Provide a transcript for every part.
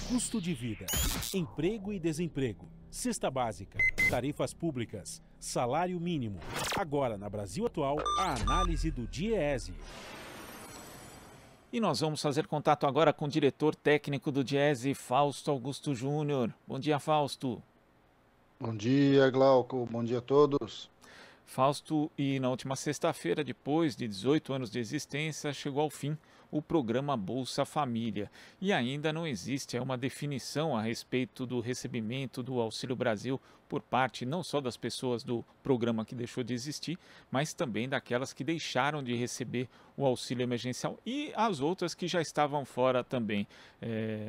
Custo de vida, emprego e desemprego, cesta básica, tarifas públicas, salário mínimo. Agora, na Brasil Atual, a análise do DIEESE. E nós vamos fazer contato agora com o diretor técnico do DIEESE, Fausto Augusto Júnior. Bom dia, Fausto. Bom dia, Glauco. Bom dia a todos. Fausto, e na última sexta-feira, depois de 18 anos de existência, chegou ao fim o programa Bolsa Família. E ainda não existe uma definição a respeito do recebimento do Auxílio Brasil por parte não só das pessoas do programa que deixou de existir, mas também daquelas que deixaram de receber o auxílio emergencial e as outras que já estavam fora também.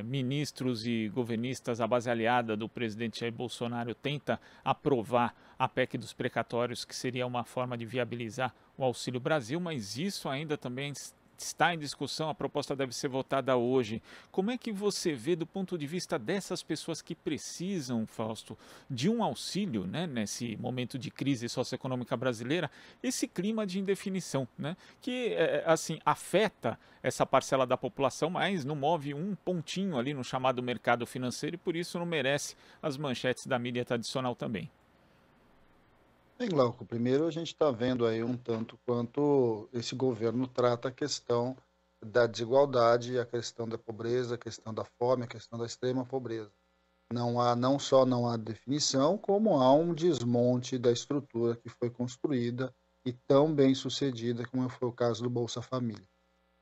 Ministros e governistas, a base aliada do presidente Jair Bolsonaro tenta aprovar a PEC dos precatórios, que seria uma forma de viabilizar o Auxílio Brasil, mas isso ainda também está em discussão, a proposta deve ser votada hoje. Como é que você vê, do ponto de vista dessas pessoas que precisam, Fausto, de um auxílio, né, nesse momento de crise socioeconômica brasileira, esse clima de indefinição, né, que assim, afeta essa parcela da população, mas não move um pontinho ali no chamado mercado financeiro e por isso não merece as manchetes da mídia tradicional também? Bem, Glauco, primeiro a gente está vendo aí um tanto quanto esse governo trata a questão da desigualdade, a questão da pobreza, a questão da fome, a questão da extrema pobreza. Não só não há definição, como há um desmonte da estrutura que foi construída e tão bem sucedida como foi o caso do Bolsa Família.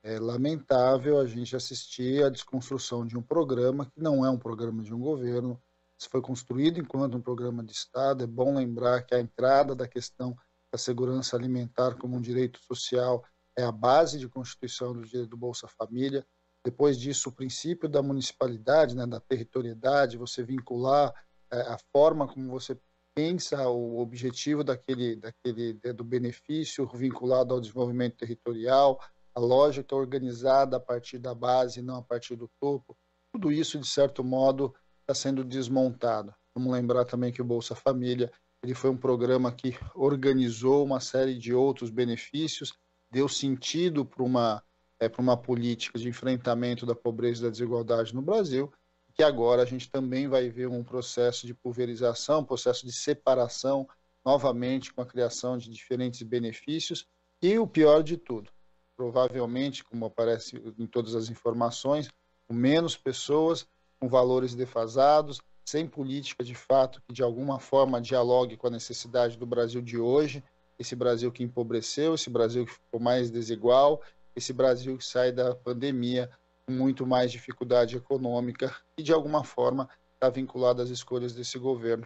É lamentável a gente assistir à desconstrução de um programa que não é um programa de um governo. Isso foi construído enquanto um programa de Estado. É bom lembrar que a entrada da questão da segurança alimentar como um direito social é a base de constituição do direito do Bolsa Família. Depois disso, o princípio da municipalidade, né, da territorialidade, você vincular a forma como você pensa o objetivo do benefício vinculado ao desenvolvimento territorial, a lógica organizada a partir da base, não a partir do topo. Tudo isso, de certo modo, está sendo desmontado. Vamos lembrar também que o Bolsa Família ele foi um programa que organizou uma série de outros benefícios, deu sentido para uma política de enfrentamento da pobreza e da desigualdade no Brasil, que agora a gente também vai ver um processo de pulverização, um processo de separação, novamente com a criação de diferentes benefícios, e o pior de tudo, provavelmente, como aparece em todas as informações, com menos pessoas, com valores defasados, sem política de fato que de alguma forma dialogue com a necessidade do Brasil de hoje, esse Brasil que empobreceu, esse Brasil que ficou mais desigual, esse Brasil que sai da pandemia com muito mais dificuldade econômica e de alguma forma está vinculado às escolhas desse governo.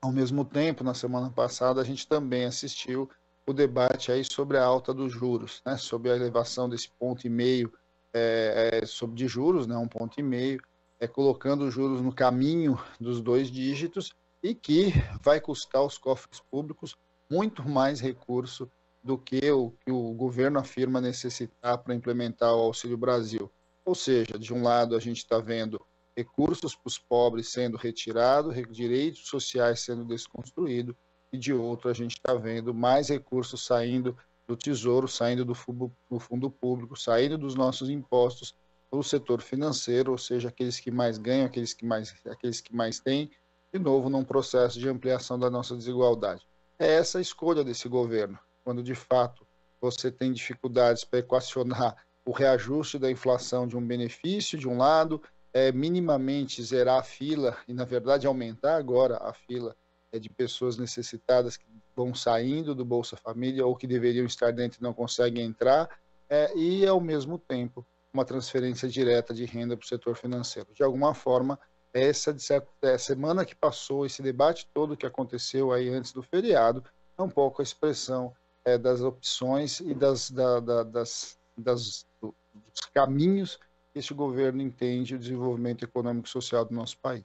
Ao mesmo tempo, na semana passada, a gente também assistiu o debate aí sobre a alta dos juros, né, sobre a elevação desse ponto e meio de juros, né, 1,5 ponto, colocando os juros no caminho dos 2 dígitos e que vai custar aos cofres públicos muito mais recurso do que o governo afirma necessitar para implementar o Auxílio Brasil. Ou seja, de um lado a gente está vendo recursos para os pobres sendo retirados, direitos sociais sendo desconstruídos, e de outro a gente está vendo mais recursos saindo do Tesouro, saindo do fundo público, saindo dos nossos impostos para o setor financeiro, ou seja, aqueles que mais ganham, aqueles que mais têm, de novo num processo de ampliação da nossa desigualdade. É essa a escolha desse governo, quando de fato você tem dificuldades para equacionar o reajuste da inflação de um benefício, de um lado, minimamente zerar a fila e, na verdade, aumentar agora a fila de pessoas necessitadas que vão saindo do Bolsa Família ou que deveriam estar dentro e não conseguem entrar, e, ao mesmo tempo, uma transferência direta de renda para o setor financeiro. De alguma forma, essa semana que passou, esse debate todo que aconteceu aí antes do feriado, é um pouco a expressão das opções e dos caminhos que este governo entende o desenvolvimento econômico e social do nosso país.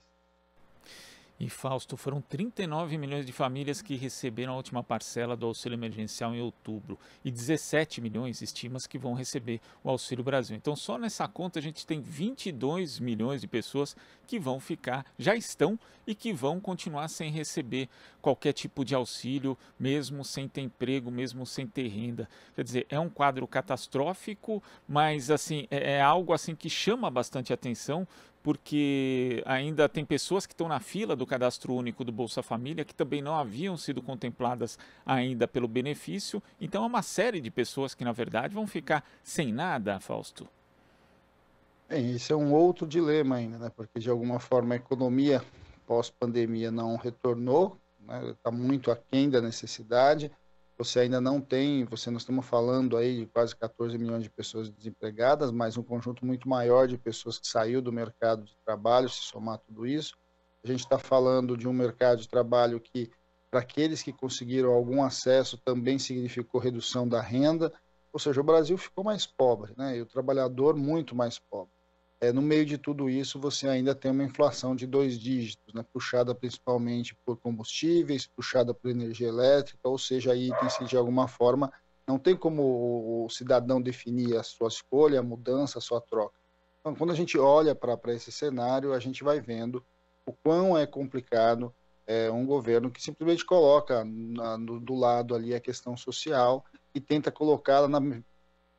E Fausto, foram 39 milhões de famílias que receberam a última parcela do auxílio emergencial em outubro e 17 milhões estima-se que vão receber o Auxílio Brasil. Então só nessa conta a gente tem 22 milhões de pessoas que vão ficar, já estão e que vão continuar sem receber qualquer tipo de auxílio, mesmo sem ter emprego, mesmo sem ter renda. Quer dizer, é um quadro catastrófico, mas assim, é algo assim que chama bastante atenção, porque ainda tem pessoas que estão na fila do cadastro único do Bolsa Família que também não haviam sido contempladas ainda pelo benefício. Então é uma série de pessoas que, na verdade, vão ficar sem nada, Fausto. Bem, esse é um outro dilema ainda, né? Porque de alguma forma a economia pós-pandemia não retornou, né? Está muito aquém da necessidade. Você ainda não tem, nós estamos falando aí de quase 14 milhões de pessoas desempregadas, mas um conjunto muito maior de pessoas que saiu do mercado de trabalho, se somar tudo isso. A gente está falando de um mercado de trabalho que, para aqueles que conseguiram algum acesso, também significou redução da renda, ou seja, o Brasil ficou mais pobre, né? E o trabalhador muito mais pobre. No meio de tudo isso, você ainda tem uma inflação de 2 dígitos, né, puxada principalmente por combustíveis, puxada por energia elétrica, ou seja, itens que de alguma forma não tem como o cidadão definir a sua escolha, a mudança, a sua troca. Então, quando a gente olha para esse cenário, a gente vai vendo o quão é complicado um governo que simplesmente coloca do lado ali a questão social e tenta colocá-la na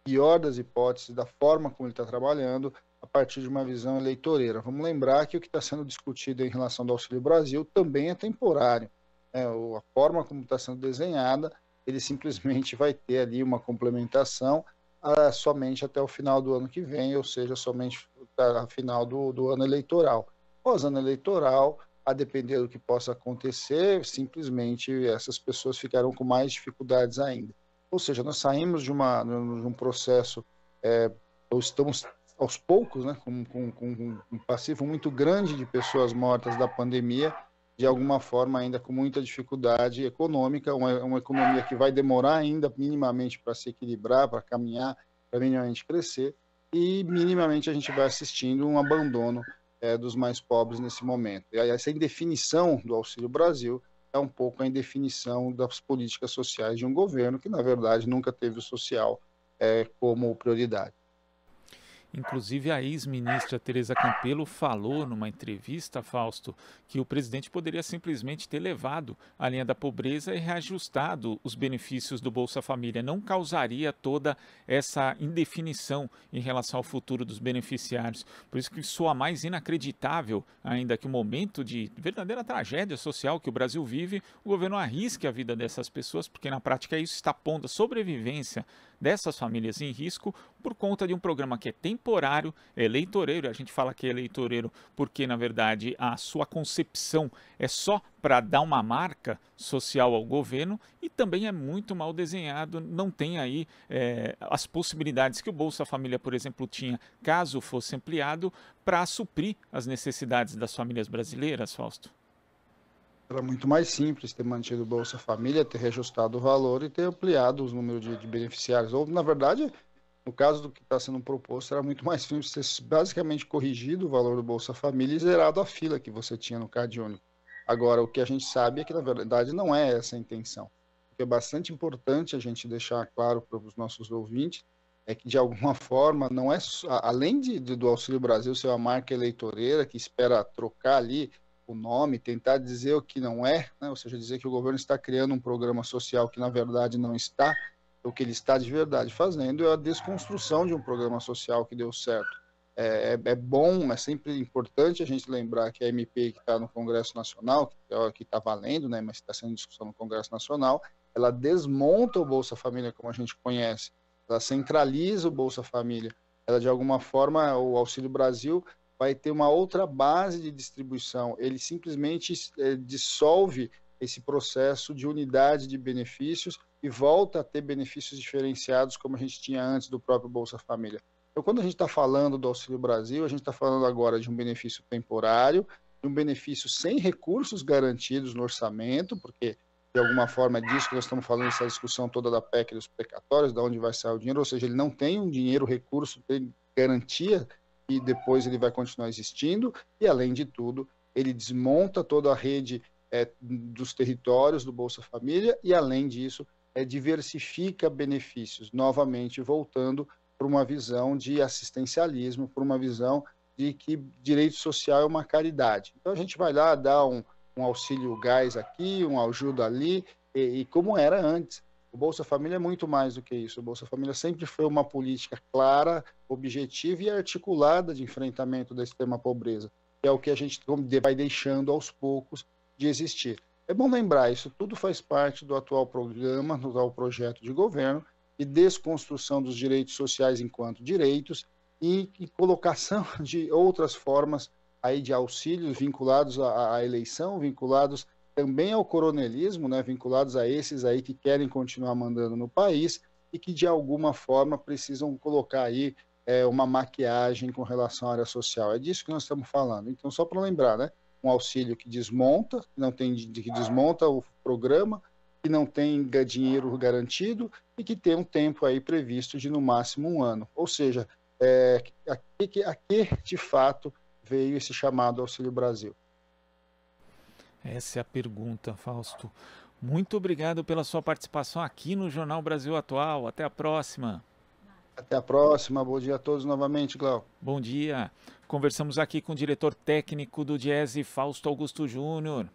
pior das hipóteses, da forma como ele está trabalhando, a partir de uma visão eleitoreira. Vamos lembrar que o que está sendo discutido em relação ao Auxílio Brasil também é temporário. A forma como está sendo desenhada, ele simplesmente vai ter ali uma complementação somente até o final do ano que vem, ou seja, somente ao final do ano eleitoral. Pós-ano eleitoral, a depender do que possa acontecer, simplesmente essas pessoas ficarão com mais dificuldades ainda. Ou seja, nós saímos de um processo, ou estamos aos poucos, né, com um passivo muito grande de pessoas mortas da pandemia, de alguma forma ainda com muita dificuldade econômica, uma economia que vai demorar ainda minimamente para se equilibrar, para caminhar, para minimamente crescer, e minimamente a gente vai assistindo um abandono dos mais pobres nesse momento. E essa indefinição do Auxílio Brasil é um pouco a indefinição das políticas sociais de um governo que, na verdade, nunca teve o social como prioridade. Inclusive, a ex-ministra Tereza Campelo falou numa entrevista, Fausto, que o presidente poderia simplesmente ter levado a linha da pobreza e reajustado os benefícios do Bolsa Família. Não causaria toda essa indefinição em relação ao futuro dos beneficiários. Por isso que soa mais inacreditável ainda que o momento de verdadeira tragédia social que o Brasil vive, o governo arrisque a vida dessas pessoas, porque na prática isso está pondo a sobrevivência dessas famílias em risco por conta de um programa que é temporário, é eleitoreiro. A gente fala que é eleitoreiro porque, na verdade, a sua concepção é só para dar uma marca social ao governo e também é muito mal desenhado, não tem aí as possibilidades que o Bolsa Família, por exemplo, tinha, caso fosse ampliado, para suprir as necessidades das famílias brasileiras, Fausto. Era muito mais simples ter mantido o Bolsa Família, ter reajustado o valor e ter ampliado os números de beneficiários. Ou, na verdade, no caso do que está sendo proposto, era muito mais simples ter basicamente corrigido o valor do Bolsa Família e zerado a fila que você tinha no Cade Único. Agora, o que a gente sabe é que, na verdade, não é essa a intenção. O que é bastante importante a gente deixar claro para os nossos ouvintes é que, de alguma forma, não é além do Auxílio Brasil ser uma marca eleitoreira que espera trocar ali o nome, tentar dizer o que não é, né? Ou seja, dizer que o governo está criando um programa social que na verdade não está, o que ele está de verdade fazendo é a desconstrução de um programa social que deu certo. É bom, é sempre importante a gente lembrar que a MP que está no Congresso Nacional, que está valendo, né, mas está sendo discussão no Congresso Nacional, ela desmonta o Bolsa Família como a gente conhece, ela centraliza o Bolsa Família, ela de alguma forma, o Auxílio Brasil vai ter uma outra base de distribuição. Ele simplesmente dissolve esse processo de unidade de benefícios e volta a ter benefícios diferenciados como a gente tinha antes do próprio Bolsa Família. Então, quando a gente está falando do Auxílio Brasil, a gente está falando agora de um benefício temporário, de um benefício sem recursos garantidos no orçamento, porque de alguma forma é disso que nós estamos falando, essa discussão toda da PEC dos precatórios, de onde vai sair o dinheiro, ou seja, ele não tem um dinheiro, recurso, tem garantia e depois ele vai continuar existindo, e além de tudo, ele desmonta toda a rede dos territórios do Bolsa Família e, além disso, diversifica benefícios, novamente voltando para uma visão de assistencialismo, para uma visão de que direito social é uma caridade. Então a gente vai lá dar um auxílio gás aqui, uma ajuda ali, e como era antes. O Bolsa Família é muito mais do que isso. O Bolsa Família sempre foi uma política clara, objetiva e articulada de enfrentamento da extrema pobreza, que é o que a gente vai deixando aos poucos de existir. É bom lembrar, isso tudo faz parte do atual programa, do atual projeto de governo, e desconstrução dos direitos sociais enquanto direitos e colocação de outras formas aí de auxílios vinculados à eleição, vinculados também ao coronelismo, né, vinculados a esses aí que querem continuar mandando no país e que de alguma forma precisam colocar aí uma maquiagem com relação à área social. É disso que nós estamos falando. Então, só para lembrar, né, um auxílio que desmonta, que desmonta o programa, que não tem dinheiro garantido e que tem um tempo aí previsto de no máximo 1 ano. Ou seja, a que de fato veio esse chamado Auxílio Brasil? Essa é a pergunta, Fausto. Muito obrigado pela sua participação aqui no Jornal Brasil Atual. Até a próxima. Até a próxima. Bom dia a todos novamente, Glauco. Bom dia. Conversamos aqui com o diretor técnico do Diese, Fausto Augusto Júnior.